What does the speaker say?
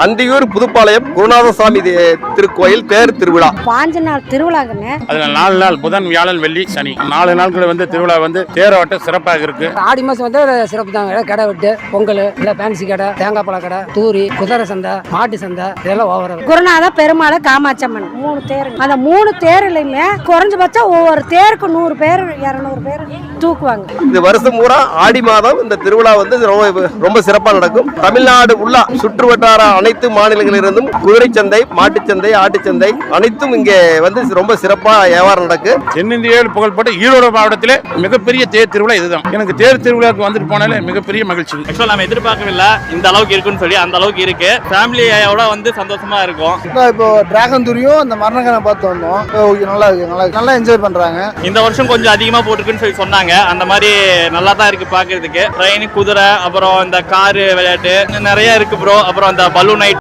அந்தியூர் புதுப்பாளையம் குருநாதசாமி திருக்கோயில் தேர் திருவிழா 5 நாள் திருவிழாங்க. அதுல 4 நாள் புதன் வியாழன் வெள்ளி சனி 4 நாட்கள் வந்து திருவிழா வந்து தேரோட்டம் சிறப்பாக இருக்கு. ஆடி மாசம் வந்து சிறப்பு தாங்க. கடை வெட்டு, பொங்கல், இல்ல பேன்சி கடை, தேங்காய் பழ கடை, தூரி, குதிரை சந்தை, மாட்டு சந்தை இதெல்லாம் ஓவர. குருநாத பெருமாள் காமாட்சம்மன் 3 தேர். அந்த 3 தேர்லயுமே குறைஞ்சபட்சம் ஒவ்வொரு தேருக்கு 100 பேர் 200 பேர் தூக்குவாங்க. இது வருஷம் பூரா ஆடி மாதம் இந்த திருவிழா வந்து ரொம்ப சிறப்பாக நடக்கும். தமிழ்நாடு உள்ள சுற்று வட்டார அனைத்து மாநிலங்களிலிருந்தும் குதிரை சந்தை, மாட்டுச்சந்தை, ஆட்டுச்சந்தை அனைத்தும் இங்கே வந்து ரொம்ப சிறப்பா வியாபாரம் நடக்கு. தென்னிந்தியாவில் புகழ்பெற்ற ஈரோடு மாவட்டத்திலே மிகப்பெரிய தேர் திருவிழா இதுதான். எனக்கு தேர் திருவிழாவுக்கு வந்துட்டு போனாலே மிகப்பெரிய மகிழ்ச்சி. ஆக்சுவலா நம்ம எதிர்பார்க்கவில்லை இந்த அளவுக்கு இருக்குன்னு சொல்லி. அந்த அளவுக்கு இருக்கு. ஃபேமிலியோட வந்து சந்தோஷமா இருக்கும். இப்போ டிராகன் துரியும் அந்த மரணகனை பார்த்து வந்தோம். நல்லா இருக்கு, நல்லா என்ஜாய் பண்றாங்க. இந்த வருஷம் கொஞ்சம் அதிகமா போட்டுருக்குன்னு சொல்லி சொன்னாங்க. அந்த மாதிரி நல்லா தான் இருக்கு பாக்குறதுக்கு. ட்ரெயின், குதிரை, அப்புறம் இந்த காரு விளையாட்டு நிறைய இருக்கு ப்ரோ. அப்புறம் அந்த பலூன்